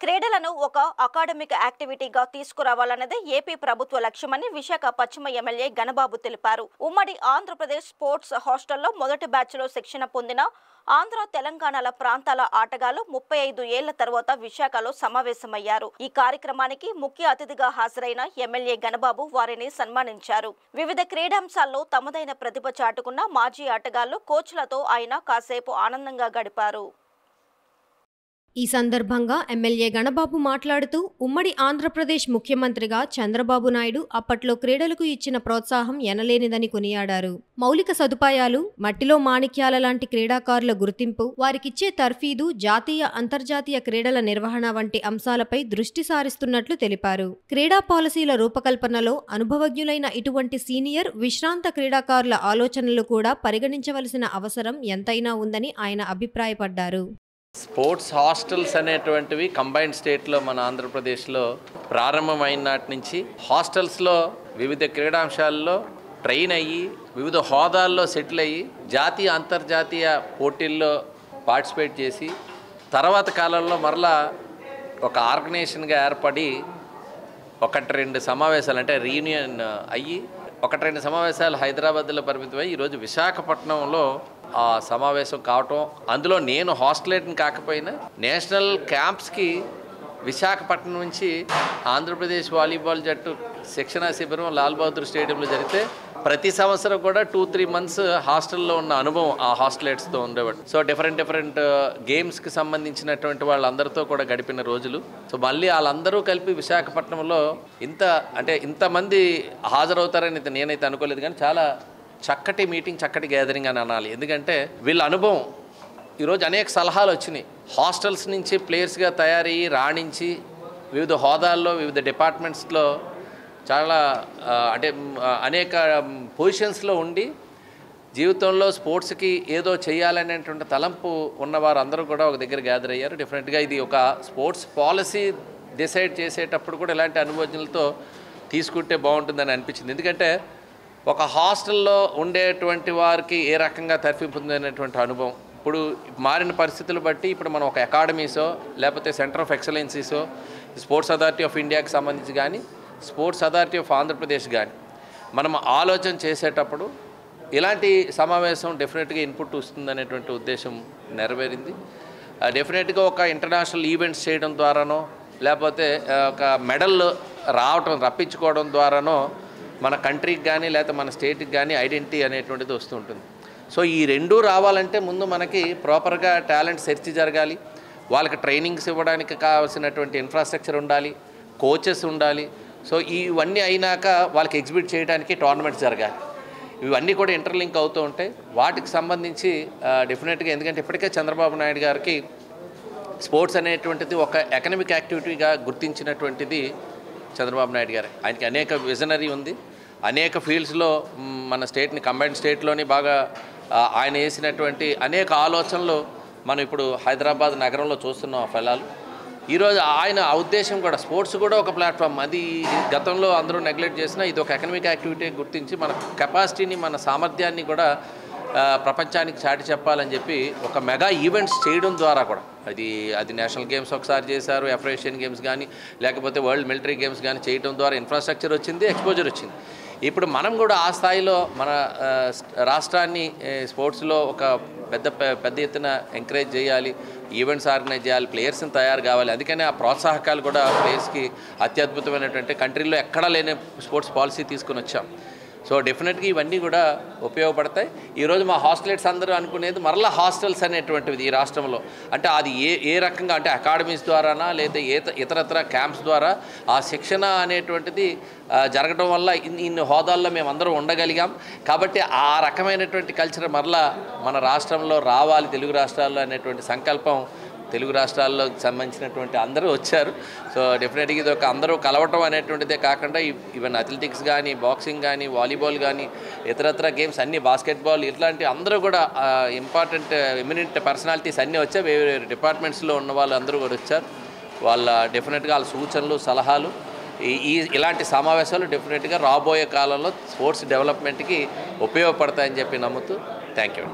క్రీడలను ఒక academic యాక్టివిటీగా తీసుకురావాలన్నదే AP ప్రభుత్వ లక్ష్యమని విశాఖ పశ్చిమ ఎమ్మెల్యే గణబాబు తెలిపారు. ఉమ్మడి ఆంధ్రప్రదేశ్ స్పోర్ట్స్ హాస్టల్లో మొదటి బ్యాచ్లో శిక్షణ పొందిన ఆంధ్ర తెలంగాణల ప్రాంతాల ఆటగాళ్లు 35 ఏళ్ల తర్వాత విశాఖలో సమావేశమయ్యారు. ఈ కార్యక్రమానికి ముఖ్య అతిథిగా హాజరైన ఎమ్మెల్యే గణబాబు వారిని సన్మానించారు. వివిధ క్రీడాంశాల్లో తమదైన ప్రతిభ చాటుకున్న మాజీ ఆటగాళ్లు, కోచ్లతో ఆయన కాసేపు ఆనందంగా గడిపారు. ఈ సందర్భంగా ఎమ్మెల్యే గణబాబు మాట్లాడుతూ ఉమ్మడి ఆంధ్రప్రదేశ్ ముఖ్యమంత్రిగా చంద్రబాబు నాయుడు అప్పట్లో క్రీడలకు ఇచ్చిన ప్రోత్సాహం ఎనలేనిదని కొనియాడారు. మౌలిక సదుపాయాలు, మట్టిలో మాణిక్యాల లాంటి క్రీడాకారుల గుర్తింపు, వారికిచ్చే తర్ఫీదు, జాతీయ అంతర్జాతీయ క్రీడల నిర్వహణ వంటి అంశాలపై దృష్టి సారిస్తున్నట్లు తెలిపారు. క్రీడా పాలసీల రూపకల్పనలో అనుభవజ్ఞులైన ఇటువంటి సీనియర్, విశ్రాంత క్రీడాకారుల ఆలోచనలు కూడా పరిగణించవలసిన అవసరం ఎంతైనా ఉందని ఆయన అభిప్రాయపడ్డారు. స్పోర్ట్స్ హాస్టల్స్ అనేటువంటివి కంబైన్డ్ స్టేట్లో మన ఆంధ్రప్రదేశ్లో ప్రారంభమైన నాటి నుంచి హాస్టల్స్లో వివిధ క్రీడాంశాల్లో ట్రైన్ అయ్యి వివిధ హోదాల్లో సెటిల్ అయ్యి జాతీయ అంతర్జాతీయ పోటీల్లో పార్టిసిపేట్ చేసి తర్వాత కాలంలో మరలా ఒక ఆర్గనైజేషన్గా ఏర్పడి 1-2 సమావేశాలు అంటే రీయూనియన్ అయ్యి 1-2 సమావేశాలు హైదరాబాద్లో పరిమితమై ఈరోజు విశాఖపట్నంలో ఆ సమావేశం కావటం, అందులో నేను హాస్టలేట్ని కాకపోయినా నేషనల్ క్యాంప్స్కి విశాఖపట్నం నుంచి ఆంధ్రప్రదేశ్ వాలీబాల్ జట్టు శిక్షణా శిబిరం లాల్ బహదూర్ స్టేడియంలో జరిగితే ప్రతి సంవత్సరం కూడా 2-3 మంత్స్ హాస్టల్లో ఉన్న అనుభవం ఆ హాస్టలేట్స్తో ఉండేవాడు. సో డిఫరెంట్ గేమ్స్కి సంబంధించినటువంటి వాళ్ళందరితో కూడా గడిపిన రోజులు. సో మళ్ళీ వాళ్ళందరూ కలిపి విశాఖపట్నంలో ఇంతమంది హాజరవుతారని నేనైతే అనుకోలేదు, కానీ చాలా చక్కటి మీటింగ్, చక్కటి గ్యాదరింగ్ అని అనాలి. ఎందుకంటే వీళ్ళ అనుభవం ఈరోజు అనేక సలహాలు వచ్చినాయి. హాస్టల్స్ నుంచి ప్లేయర్స్గా తయారయ్యి రాణించి వివిధ హోదాల్లో వివిధ డిపార్ట్మెంట్స్లో చాలా అనేక పొజిషన్స్లో ఉండి జీవితంలో స్పోర్ట్స్కి ఏదో చేయాలనేటువంటి తలంపు ఉన్నవారు అందరూ కూడా ఒక దగ్గర గ్యాదర్ అయ్యారు. డెఫినెట్గా ఇది ఒక స్పోర్ట్స్ పాలసీ డిసైడ్ చేసేటప్పుడు కూడా ఇలాంటి అనుభవజ్ఞులతో తీసుకుంటే బాగుంటుందని అనిపించింది. ఎందుకంటే ఒక హాస్టల్లో ఉండేటువంటి వారికి ఏ రకంగా తర్ఫింపుందనేటువంటి అనుభవం ఇప్పుడు మారిన పరిస్థితులు బట్టి ఇప్పుడు మనం ఒక అకాడమీసో లేకపోతే సెంటర్ ఆఫ్ ఎక్సలెన్సీసో స్పోర్ట్స్ అథారిటీ ఆఫ్ ఇండియాకి సంబంధించి కానీ స్పోర్ట్స్ అథారిటీ ఆఫ్ ఆంధ్రప్రదేశ్ కానీ మనం ఆలోచన చేసేటప్పుడు ఇలాంటి సమావేశం డెఫినెట్గా ఇన్పుట్ వస్తుందనేటువంటి ఉద్దేశం నెరవేరింది. డెఫినెట్గా ఒక ఇంటర్నేషనల్ ఈవెంట్స్ చేయడం ద్వారానో లేకపోతే ఒక మెడల్ రప్పించుకోవడం ద్వారానో మన కంట్రీకి కానీ లేకపోతే మన స్టేట్కి కానీ ఐడెంటిటీ అనేటువంటిది వస్తూ ఉంటుంది. సో ఈ రెండూ రావాలంటే ముందు మనకి ప్రాపర్గా టాలెంట్ సెర్చ్ జరగాలి, వాళ్ళకి ట్రైనింగ్స్ ఇవ్వడానికి కావాల్సినటువంటి ఇన్ఫ్రాస్ట్రక్చర్ ఉండాలి, కోచెస్ ఉండాలి. సో ఇవన్నీ అయినాక వాళ్ళకి ఎగ్జిబిట్ చేయడానికి టోర్నమెంట్స్ జరగాలి. ఇవన్నీ కూడా ఇంటర్లింక్ అవుతూ ఉంటాయి. వాటికి సంబంధించి డెఫినెట్గా ఎందుకంటే ఇప్పటికే చంద్రబాబు నాయుడు గారికి స్పోర్ట్స్ అనేటువంటిది ఒక ఎకనమిక్ యాక్టివిటీగా గుర్తించినటువంటిది చంద్రబాబు నాయుడు గారు. ఆయనకి అనేక విజనరీ ఉంది. అనేక ఫీల్డ్స్లో మన స్టేట్ని కంబైన్డ్ స్టేట్లోని బాగా ఆయన వేసినటువంటి అనేక ఆలోచనలు మనం ఇప్పుడు హైదరాబాద్ నగరంలో చూస్తున్నాం ఆ ఫలాలు. ఈరోజు ఆయన ఉద్దేశం కూడా స్పోర్ట్స్ కూడా ఒక ప్లాట్ఫామ్, అది గతంలో అందరూ నెగ్లెక్ట్ చేసినా ఇది ఒక ఎకనమిక్ యాక్టివిటీ గుర్తించి మన కెపాసిటీని, మన సామర్థ్యాన్ని కూడా ప్రపంచానికి చాటి చెప్పాలని చెప్పి ఒక మెగా ఈవెంట్స్ చేయడం ద్వారా కూడా అది నేషనల్ గేమ్స్ ఒకసారి చేశారు, ఏషియన్ గేమ్స్ కానీ లేకపోతే వరల్డ్ మిలిటరీ గేమ్స్ కానీ చేయడం ద్వారా ఇన్ఫ్రాస్ట్రక్చర్ వచ్చింది, ఎక్స్పోజర్ వచ్చింది. ఇప్పుడు మనం కూడా ఆ స్థాయిలో మన రాష్ట్రాన్ని స్పోర్ట్స్లో ఒక పెద్ద ఎత్తున ఎంకరేజ్ చేయాలి, ఈవెంట్స్ ఆర్గనైజ్ చేయాలి, ప్లేయర్స్ని తయారు కావాలి. అందుకనే ఆ ప్రోత్సాహకాలు కూడా ప్లేయర్స్కి అత్యద్భుతమైనటువంటి కంట్రీలో ఎక్కడా లేని స్పోర్ట్స్ పాలసీ తీసుకుని వచ్చాం. సో డెఫినెట్గా ఇవన్నీ కూడా ఉపయోగపడతాయి. ఈరోజు మా హాస్టలేట్స్ అందరూ అనుకునేది మరలా హాస్టల్స్ అనేటువంటిది ఈ రాష్ట్రంలో అంటే అది ఏ రకంగా అంటే అకాడమీస్ ద్వారానా లేదా ఇతరత్ర క్యాంప్స్ ద్వారా ఆ శిక్షణ అనేటువంటిది జరగడం వల్ల ఇన్ని హోదాల్లో మేము అందరం ఉండగలిగాం. కాబట్టి ఆ రకమైనటువంటి కల్చర్ మరలా మన రాష్ట్రంలో రావాలి, తెలుగు రాష్ట్రాల్లో అనేటువంటి సంకల్పం తెలుగు రాష్ట్రాల్లో సంబంధించినటువంటి అందరూ వచ్చారు. సో డెఫినెట్గా ఇది ఒక అందరూ కలవటం అనేటువంటిదే కాకుండా ఈవెన్ అథ్లెటిక్స్ కానీ, బాక్సింగ్ కానీ, వాలీబాల్ కానీ, ఇతరత్ర గేమ్స్ అన్నీ, బాస్కెట్బాల్ ఇట్లాంటి అందరూ కూడా ఇంపార్టెంట్ ఎమినెంట్ పర్సనాలిటీస్ అన్నీ వచ్చాయి. వేరే డిపార్ట్మెంట్స్లో ఉన్న వాళ్ళు అందరూ కూడా వచ్చారు. వాళ్ళ డెఫినెట్గా వాళ్ళ సూచనలు, సలహాలు ఇలాంటి సమావేశాలు డెఫినెట్గా రాబోయే కాలంలో స్పోర్ట్స్ డెవలప్మెంట్కి ఉపయోగపడతాయని చెప్పి నమ్ముతూ థ్యాంక్ యూ.